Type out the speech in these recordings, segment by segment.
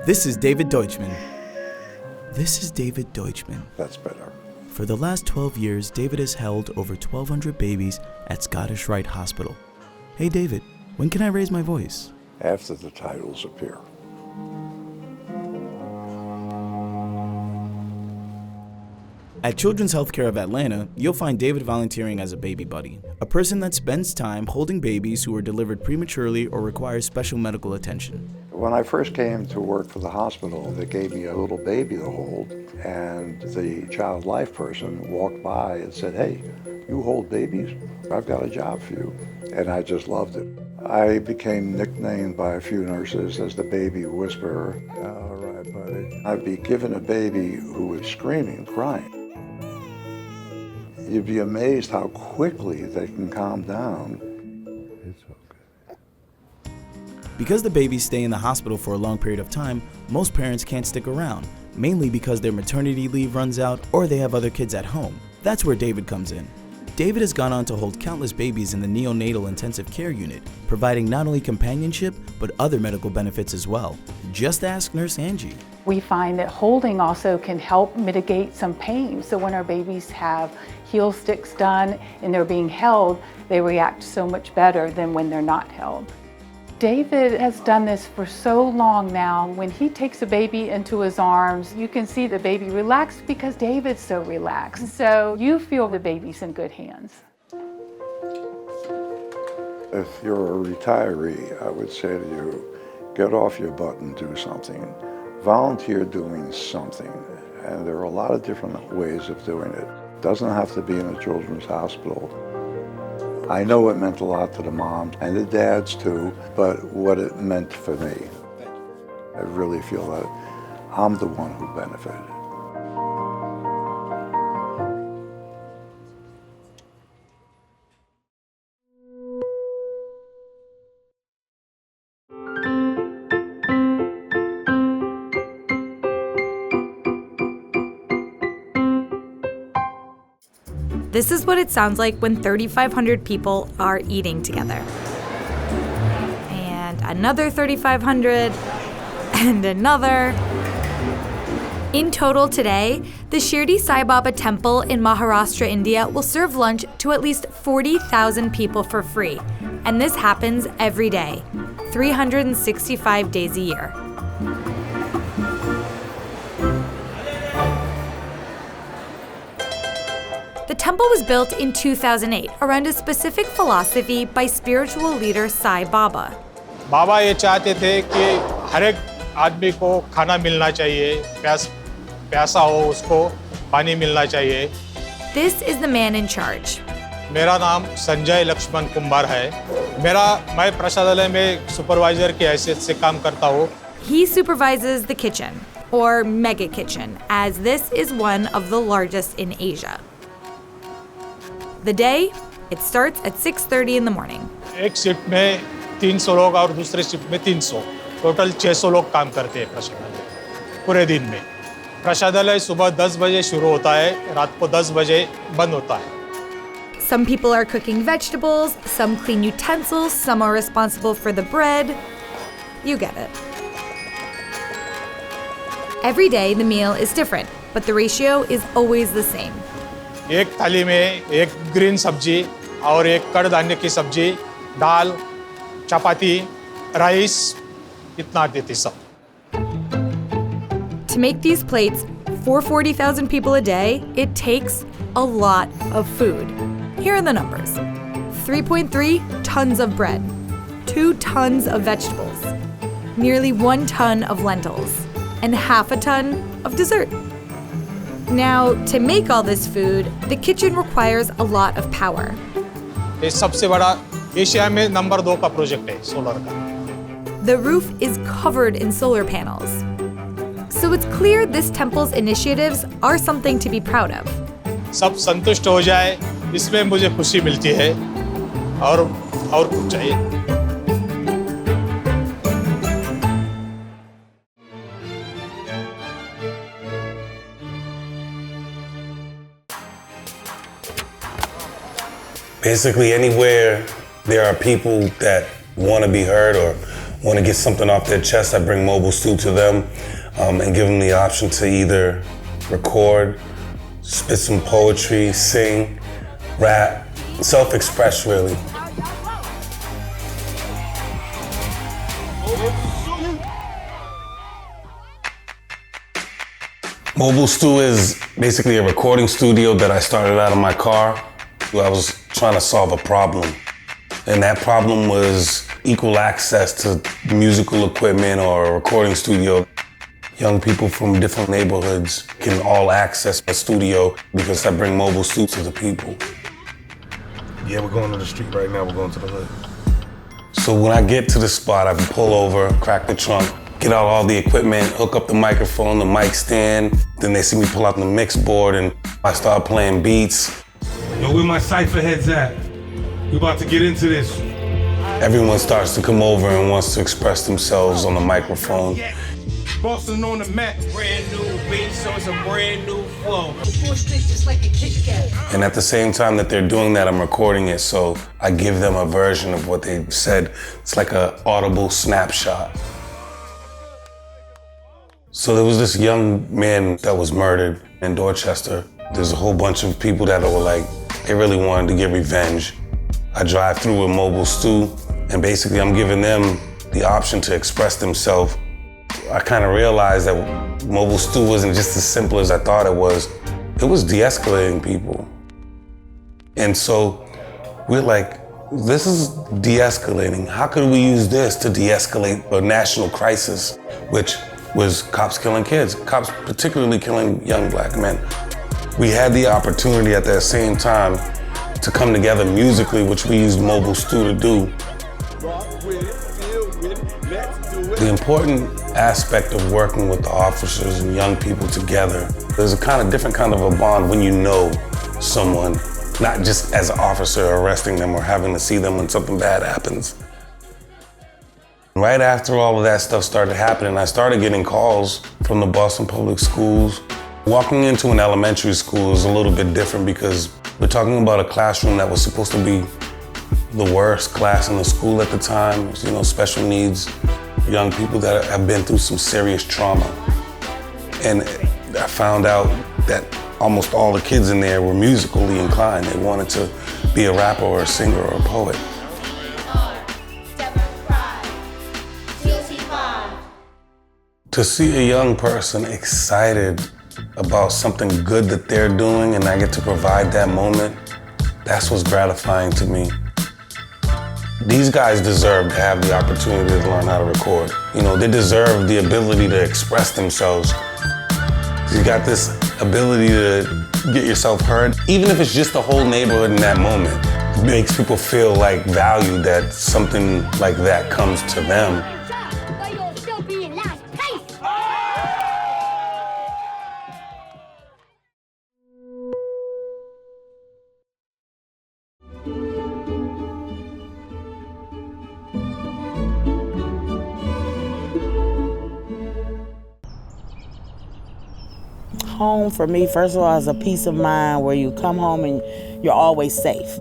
This is David Deutschman. That's better. For the last 12 years, David has held over 1,200 babies at Scottish Rite Hospital. Hey David, when can I raise my voice? After the titles appear. At Children's Healthcare of Atlanta, you'll find David volunteering as a baby buddy, a person that spends time holding babies who are delivered prematurely or require special medical attention. When I first came to work for the hospital, they gave me a little baby to hold, and the child life person walked by and said, "Hey, you hold babies? I've got a job for you." And I just loved it. I became nicknamed by a few nurses as the baby whisperer. All right, buddy. I'd be given a baby who was screaming, crying. You'd be amazed how quickly they can calm down. It's okay. Because the babies stay in the hospital for a long period of time, most parents can't stick around, mainly because their maternity leave runs out or they have other kids at home. That's where David comes in. David has gone on to hold countless babies in the neonatal intensive care unit, providing not only companionship, but other medical benefits as well. Just ask Nurse Angie. We find that holding also can help mitigate some pain. So when our babies have heel sticks done and they're being held, they react so much better than when they're not held. David has done this for so long now. When he takes a baby into his arms, you can see the baby relax because David's so relaxed. So you feel the baby's in good hands. If you're a retiree, I would say to you, get off your butt and do something. Volunteer doing something. And there are a lot of different ways of doing it. It doesn't have to be in a children's hospital. I know it meant a lot to the moms and the dads too, but what it meant for me, I really feel that I'm the one who benefited. This is what it sounds like when 3,500 people are eating together. And another 3,500, and another. In total today, the Shirdi Sai Baba temple in Maharashtra, India will serve lunch to at least 40,000 people for free. And this happens every day, 365 days a year. The temple was built in 2008 around a specific philosophy by spiritual leader Sai Baba. बाबा ये चाहते थे कि हर एक आदमी को खाना मिलना चाहिए, प्यासा हो उसको पानी मिलना चाहिए. This is the man in charge. मेरा नाम संजय लक्ष्मण कुंभार है. मैं प्रसादालय में सुपरवाइजर की हैसियत से काम करता हूँ. He supervises the kitchen, or mega kitchen, as this is one of the largest in Asia. The day, it starts at 6:30 in the morning. एक शिफ्ट में 300 लोग और दूसरे शिफ्ट में 300. टोटल 600 लोग काम करते हैं प्रसादालय पूरे दिन में. प्रसादालय सुबह 10 बजे शुरू होता है, रात को 10 बजे बंद होता है. Some people are cooking vegetables, some clean utensils, some are responsible for the bread. You get it. Every day the meal is different, but the ratio is always the same. एक थाली में एक ग्रीन सब्जी और एक कड़दान्य की सब्जी, दाल, चपाती, rice, इतना देती सब. To make these plates for 40,000 people a day, it takes a lot of food. Here are the numbers. 3.3 tons of bread, 2 tons of vegetables, nearly 1 ton of lentils, and half a ton of dessert. Now, to make all this food, the kitchen requires a lot of power. ये सबसे बड़ा Asia में number 2 का project है solar का. The roof is covered in solar panels. So it's clear this temple's initiatives are something to be proud of. सब संतुष्ट हो जाए, इसमें मुझे खुशी मिलती है और कुछ चाहिए. Basically, anywhere there are people that want to be heard or want to get something off their chest, I bring Mobile Stew to them and give them the option to either record, spit some poetry, sing, rap, self-express really. Mobile Stew is basically a recording studio that I started out of my car. I was trying to solve a problem. And that problem was equal access to musical equipment or a recording studio. Young people from different neighborhoods can all access a studio because I bring Mobile Stew to the people. Yeah, we're going to the street right now. We're going to the hood. So when I get to the spot, I pull over, crack the trunk, get out all the equipment, hook up the microphone, the mic stand. Then they see me pull out the mix board and I start playing beats. Yo, where my cypher heads at? We about to get into this. Everyone starts to come over and wants to express themselves on the microphone. Boston on the map. Brand new beat, so it's a brand new flow. And at the same time that they're doing that, I'm recording it, so I give them a version of what they said. It's like an audible snapshot. So there was this young man that was murdered in Dorchester. There's a whole bunch of people that were like, they really wanted to get revenge. I drive through with Mobile Stew, and basically I'm giving them the option to express themselves. I kind of realized that Mobile Stew wasn't just as simple as I thought it was. It was de-escalating people. And so we're like, this is de-escalating. How could we use this to de-escalate a national crisis, which was cops killing kids, cops particularly killing young black men. We had the opportunity at that same time to come together musically, which we used Mobile Stew to do. The important aspect of working with the officers and young people together, there's a different kind of a bond when you know someone, not just as an officer arresting them or having to see them when something bad happens. Right after all of that stuff started happening, I started getting calls from the Boston Public Schools. Walking into an elementary school is a little bit different because we're talking about a classroom that was supposed to be the worst class in the school at the time. You know, special needs, young people that have been through some serious trauma. And I found out that almost all the kids in there were musically inclined. They wanted to be a rapper or a singer or a poet. To see a young person excited about something good that they're doing and I get to provide that moment, that's what's gratifying to me. These guys deserve to have the opportunity to learn how to record. You know, they deserve the ability to express themselves. You got this ability to get yourself heard, even if it's just the whole neighborhood in that moment. It makes people feel like valued, that something like that comes to them. Home for me, first of all, is a peace of mind where you come home and you're always safe.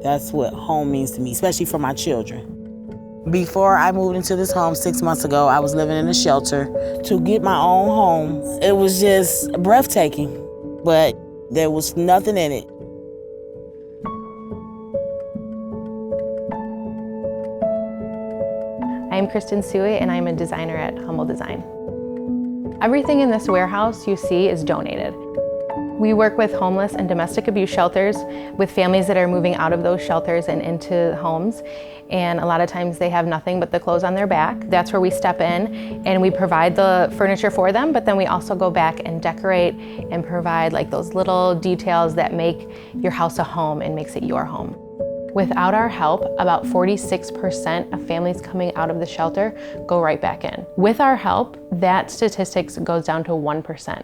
That's what home means to me, especially for my children. Before I moved into this home 6 months ago, I was living in a shelter. To get my own home, it was just breathtaking, but there was nothing in it. I'm Kristen Suey, and I'm a designer at Humble Design. Everything in this warehouse you see is donated. We work with homeless and domestic abuse shelters, with families that are moving out of those shelters and into homes. And a lot of times they have nothing but the clothes on their back. That's where we step in and we provide the furniture for them, but then we also go back and decorate and provide like those little details that make your house a home and makes it your home. Without our help, about 46% of families coming out of the shelter go right back in. With our help, that statistics goes down to 1%.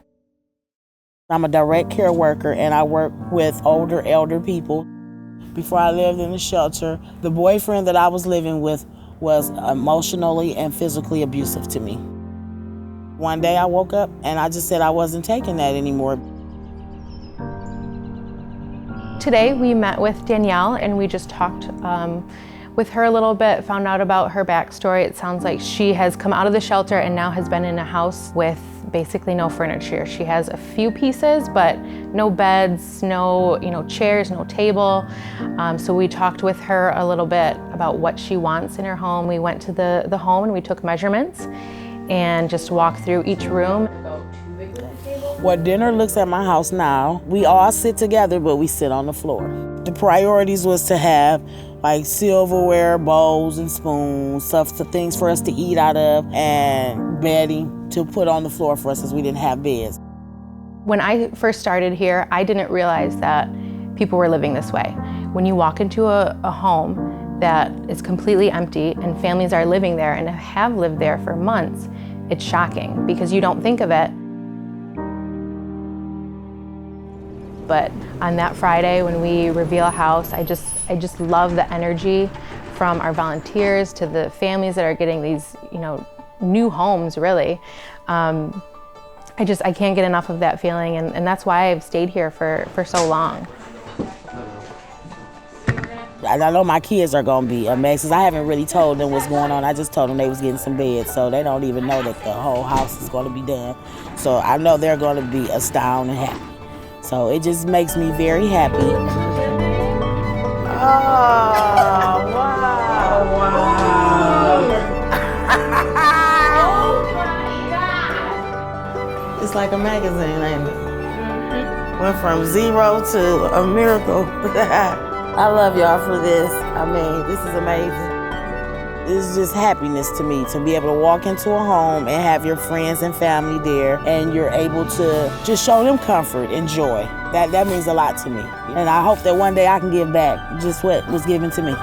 I'm a direct care worker and I work with older, elder people. Before I lived in the shelter, the boyfriend that I was living with was emotionally and physically abusive to me. One day I woke up and I just said I wasn't taking that anymore. Today we met with Danielle and we just talked with her a little bit, found out about her backstory. It sounds like she has come out of the shelter and now has been in a house with basically no furniture. She has a few pieces, but no beds, no chairs, no table. So we talked with her a little bit about what she wants in her home. We went to the home and we took measurements and just walked through each room. What dinner looks at my house now, we all sit together, but we sit on the floor. The priorities was to have like silverware, bowls and spoons, things for us to eat out of, and bedding to put on the floor for us as we didn't have beds. When I first started here, I didn't realize that people were living this way. When you walk into a home that is completely empty and families are living there and have lived there for months, it's shocking because you don't think of it. But on that Friday when we reveal a house, I just love the energy from our volunteers to the families that are getting these, new homes, really. I can't get enough of that feeling, and that's why I've stayed here for so long. I know my kids are gonna be amazed because I haven't really told them what's going on. I just told them they was getting some beds, so they don't even know that the whole house is gonna be done. So I know they're gonna be astounded and happy. So it just makes me very happy. Oh, wow. Oh, wow. Oh, my God. It's like a magazine, ain't it? Mm-hmm. Went from zero to a miracle. I love y'all for this. I mean, this is amazing. It's just happiness to me to be able to walk into a home and have your friends and family there, and you're able to just show them comfort and joy. That means a lot to me. And I hope that one day I can give back just what was given to me.